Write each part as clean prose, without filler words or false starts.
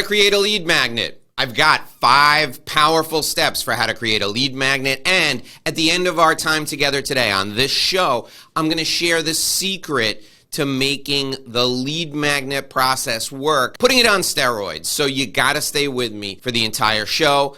to create a lead magnet. I've got 5 powerful steps for how to create a lead magnet. And at the end of our time together today on this show, I'm going to share the secret to making the lead magnet process work, putting it on steroids. So you got to stay with me for the entire show.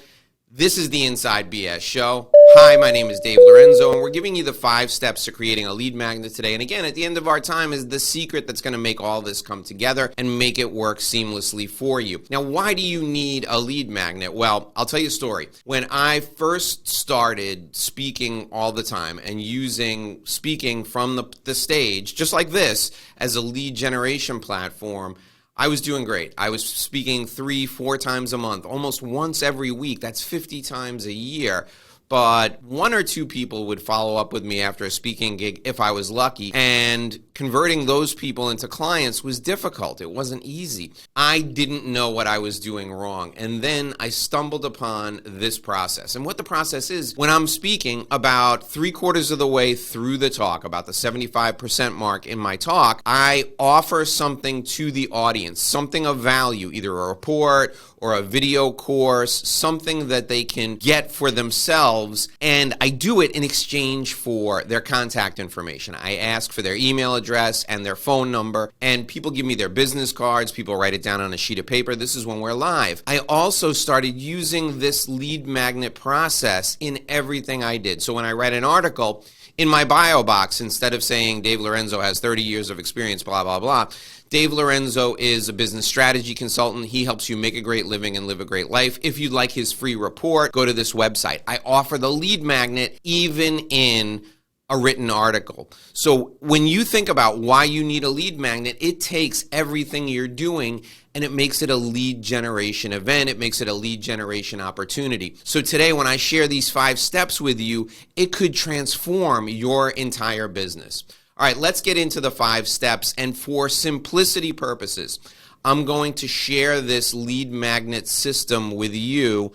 This is the Inside BS Show. Hi, my name is Dave Lorenzo, and we're giving you the 5 steps to creating a lead magnet today. And again, at the end of our time is the secret that's going to make all this come together and make it work seamlessly for you. Now, why do you need a lead magnet? Well, I'll tell you a story. When I first started speaking all the time and using speaking from the stage, just like this, as a lead generation platform, I was doing great. I was speaking 3-4 times a month, almost once every week. That's 50 times a year. But 1 or 2 people would follow up with me after a speaking gig if I was lucky. And converting those people into clients was difficult. It wasn't easy. I didn't know what I was doing wrong. And then I stumbled upon this process. And what the process is, when I'm speaking about 3/4 of the way through the talk, about the 75% mark in my talk, I offer something to the audience, something of value, either a report or a video course, something that they can get for themselves, and I do it in exchange for their contact information. I ask for their email address and their phone number, and people give me their business cards, people write it down on a sheet of paper. This is when we're live. I also started using this lead magnet process in everything I did. So when I write an article, in my bio box, instead of saying Dave Lorenzo has 30 years of experience, blah, blah, blah, Dave Lorenzo is a business strategy consultant. He helps you make a great living and live a great life. If you'd like his free report, go to this website. I offer the lead magnet even in a written article. So when you think about why you need a lead magnet, it takes everything you're doing and it makes it a lead generation event. It makes it a lead generation opportunity. So today, when I share these 5 steps with you, it could transform your entire business. All right, let's get into the 5 steps. And for simplicity purposes, I'm going to share this lead magnet system with you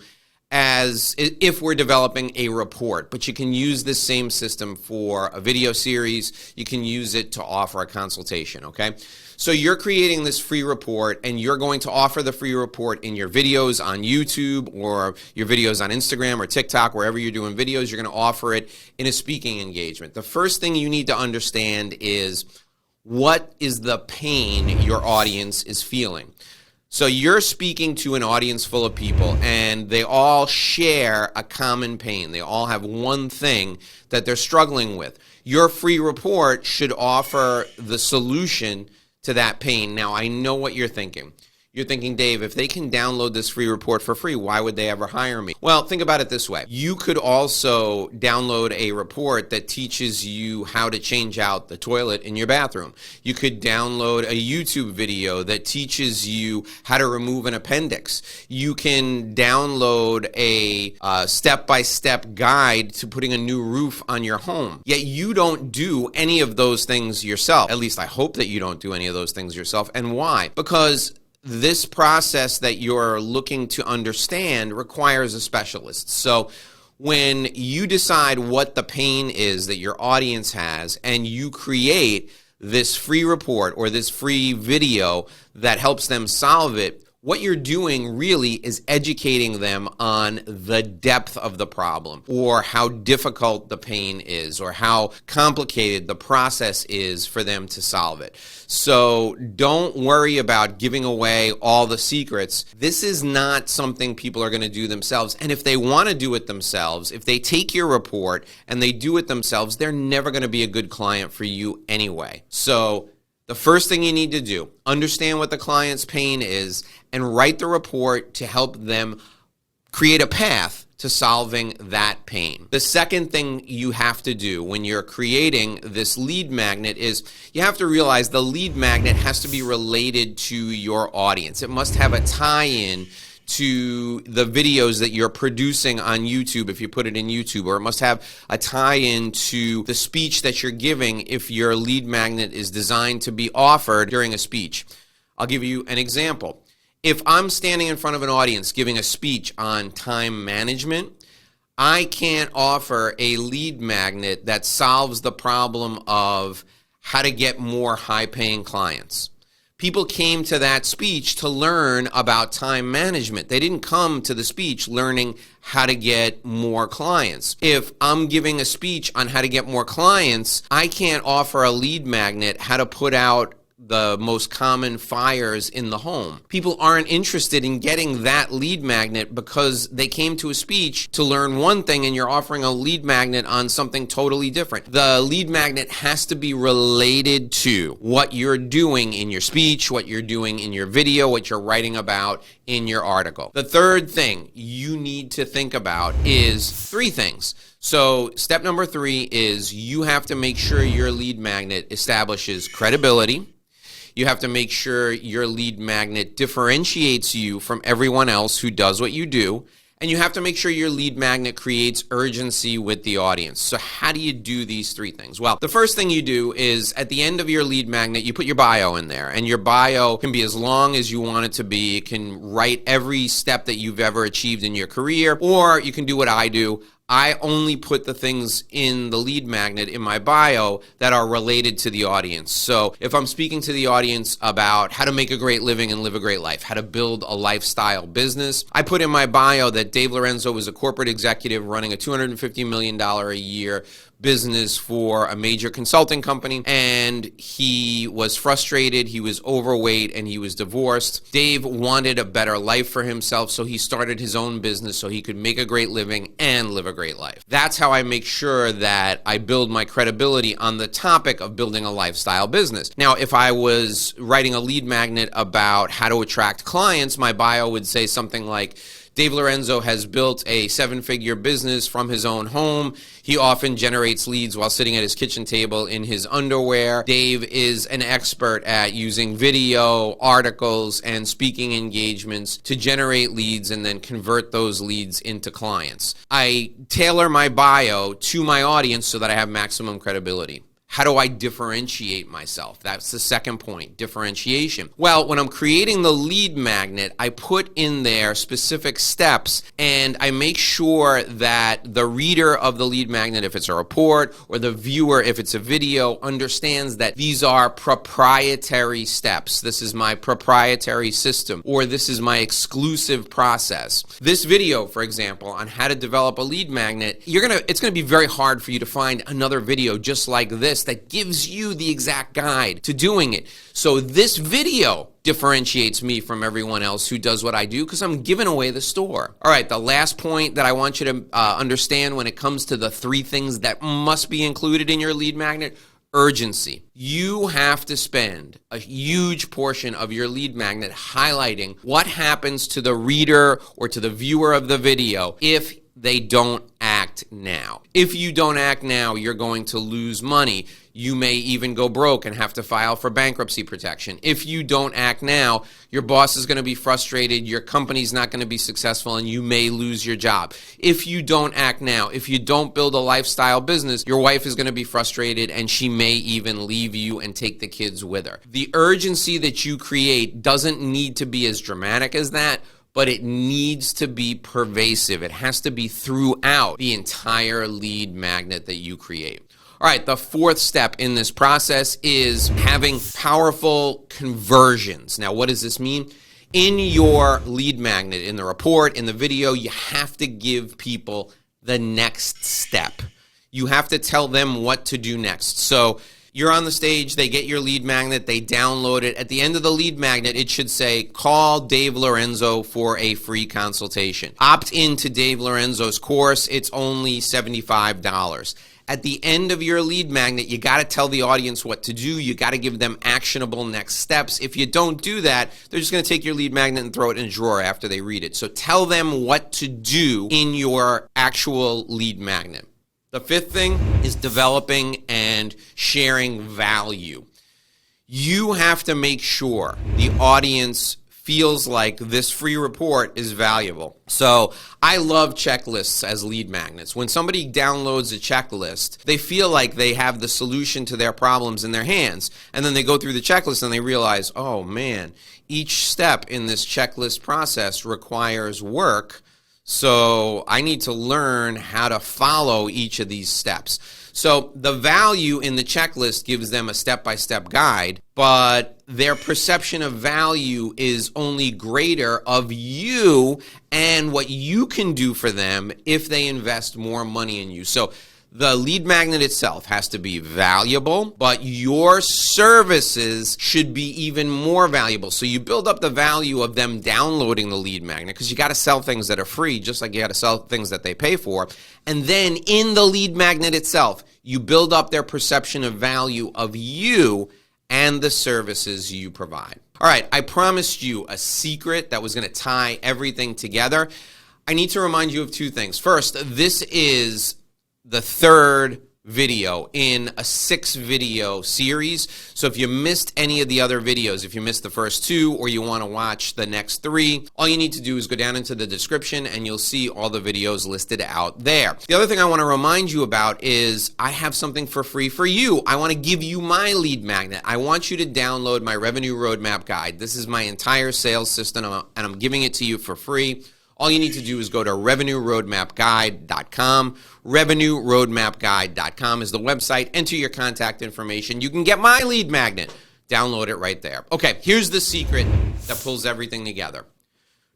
as if we're developing a report, but you can use this same system for a video series. You can use it to offer a consultation, okay? So you're creating this free report and you're going to offer the free report in your videos on YouTube or your videos on Instagram or TikTok, wherever you're doing videos, you're going to offer it in a speaking engagement. The first thing you need to understand is what is the pain your audience is feeling. So you're speaking to an audience full of people and they all share a common pain. They all have one thing that they're struggling with. Your free report should offer the solution to that pain. Now, I know what you're thinking. You're thinking, Dave, if they can download this free report for free, why would they ever hire me? Well, think about it this way. You could also download a report that teaches you how to change out the toilet in your bathroom. You could download a YouTube video that teaches you how to remove an appendix. You can download a step-by-step guide to putting a new roof on your home. Yet you don't do any of those things yourself. At least I hope that you don't do any of those things yourself. And why? Because this process that you're looking to understand requires a specialist. So when you decide what the pain is that your audience has and you create this free report or this free video that helps them solve it, what you're doing really is educating them on the depth of the problem or how difficult the pain is or how complicated the process is for them to solve it. So don't worry about giving away all the secrets. This is not something people are going to do themselves. And if they want to do it themselves, if they take your report and they do it themselves, they're never going to be a good client for you anyway. So the first thing you need to do, understand what the client's pain is and write the report to help them create a path to solving that pain. The second thing you have to do when you're creating this lead magnet is you have to realize the lead magnet has to be related to your audience. It must have a tie-in to the videos that you're producing on YouTube if you put it in YouTube, or it must have a tie-in to the speech that you're giving if your lead magnet is designed to be offered during a speech. I'll give you an example. If I'm standing in front of an audience giving a speech on time management, I can't offer a lead magnet that solves the problem of how to get more high-paying clients, People came to that speech to learn about time management. They didn't come to the speech learning how to get more clients. If I'm giving a speech on how to get more clients, I can't offer a lead magnet how to put out the most common fires in the home. People aren't interested in getting that lead magnet because they came to a speech to learn one thing and you're offering a lead magnet on something totally different. The lead magnet has to be related to what you're doing in your speech, what you're doing in your video, what you're writing about in your article. The third thing you need to think about is three things. So step number 3 is you have to make sure your lead magnet establishes credibility. You have to make sure your lead magnet differentiates you from everyone else who does what you do. And you have to make sure your lead magnet creates urgency with the audience. So how do you do these 3 things? Well, the first thing you do is at the end of your lead magnet, you put your bio in there. And your bio can be as long as you want it to be. It can write every step that you've ever achieved in your career. Or you can do what I do. I only put the things in the lead magnet in my bio that are related to the audience. So if I'm speaking to the audience about how to make a great living and live a great life, how to build a lifestyle business, I put in my bio that Dave Lorenzo was a corporate executive running a $250 million a year business for a major consulting company, and he was frustrated, he was overweight, and he was divorced. Dave wanted a better life for himself, so he started his own business so he could make a great living and live a great life. That's how I make sure that I build my credibility on the topic of building a lifestyle business. Now, if I was writing a lead magnet about how to attract clients, my bio would say something like, Dave Lorenzo has built a 7-figure business from his own home. He often generates leads while sitting at his kitchen table in his underwear. Dave is an expert at using video, articles, and speaking engagements to generate leads and then convert those leads into clients. I tailor my bio to my audience so that I have maximum credibility. How do I differentiate myself? That's the second point, differentiation. Well, when I'm creating the lead magnet, I put in there specific steps and I make sure that the reader of the lead magnet, if it's a report, or the viewer, if it's a video, understands that these are proprietary steps. This is my proprietary system, or this is my exclusive process. This video, for example, on how to develop a lead magnet, it's gonna be very hard for you to find another video just like this that gives you the exact guide to doing it. So this video differentiates me from everyone else who does what I do because I'm giving away the store. All right, the last point that I want you to understand when it comes to the 3 things that must be included in your lead magnet: urgency. You have to spend a huge portion of your lead magnet highlighting what happens to the reader or to the viewer of the video if they don't act now. If you don't act now, you're going to lose money. You may even go broke and have to file for bankruptcy protection. If you don't act now, your boss is going to be frustrated, your company's not going to be successful, and you may lose your job. If you don't act now, if you don't build a lifestyle business, your wife is going to be frustrated and she may even leave you and take the kids with her. The urgency that you create doesn't need to be as dramatic as that, but it needs to be pervasive. It has to be throughout the entire lead magnet that you create. All right, the 4th step in this process is having powerful conversions. Now, what does this mean? In your lead magnet, in the report, in the video, you have to give people the next step. You have to tell them what to do next. So you're on the stage, they get your lead magnet, they download it. At the end of the lead magnet, it should say, call Dave Lorenzo for a free consultation. Opt into Dave Lorenzo's course, it's only $75. At the end of your lead magnet, you got to tell the audience what to do. You got to give them actionable next steps. If you don't do that, they're just going to take your lead magnet and throw it in a drawer after they read it. So tell them what to do in your actual lead magnet. The 5th thing is developing and sharing value. You have to make sure the audience feels like this free report is valuable. So I love checklists as lead magnets. When somebody downloads a checklist, they feel like they have the solution to their problems in their hands. And then they go through the checklist and they realize, oh man, each step in this checklist process requires work. So I need to learn how to follow each of these steps. So the value in the checklist gives them a step-by-step guide, but their perception of value is only greater of you and what you can do for them if they invest more money in you. So the lead magnet itself has to be valuable, but your services should be even more valuable. So you build up the value of them downloading the lead magnet, because you got to sell things that are free, just like you got to sell things that they pay for. And then in the lead magnet itself, you build up their perception of value of you and the services you provide. All right, I promised you a secret that was going to tie everything together. I need to remind you of two things. First, this is the third video in a 6-video series. So if you missed any of the other videos, if you missed the first 2 or you want to watch the next 3, all you need to do is go down into the description and you'll see all the videos listed out there. The other thing I want to remind you about is I have something for free for you. I want to give you my lead magnet. I want you to download my revenue roadmap guide. This is my entire sales system, and I'm giving it to you for free. All you need to do is go to revenueroadmapguide.com. Revenueroadmapguide.com is the website. Enter your contact information. You can get my lead magnet. Download it right there. Okay, here's the secret that pulls everything together.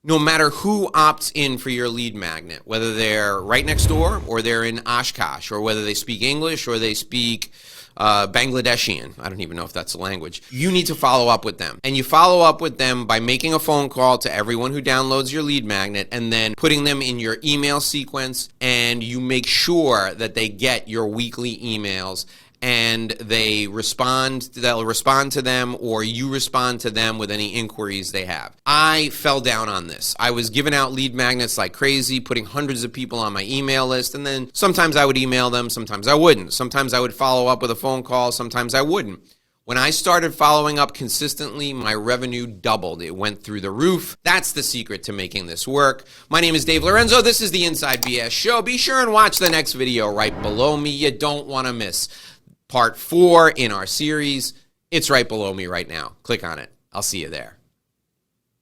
No matter who opts in for your lead magnet, whether they're right next door or they're in Oshkosh, or whether they speak English or they speak Bangladeshian, I don't even know if that's a language, you need to follow up with them. And you follow up with them by making a phone call to everyone who downloads your lead magnet and then putting them in your email sequence, and you make sure that they get your weekly emails and they'll respond to them, or you respond to them with any inquiries they have. I fell down on this. I was giving out lead magnets like crazy, putting hundreds of people on my email list, and then sometimes I would email them, sometimes I wouldn't. Sometimes I would follow up with a phone call, sometimes I wouldn't. When I started following up consistently, my revenue doubled. It went through the roof. That's the secret to making this work. My name is Dave Lorenzo. This is the Inside BS Show. Be sure and watch the next video right below me. You don't want to miss Part 4 in our series. It's right below me right now. Click on it. I'll see you there.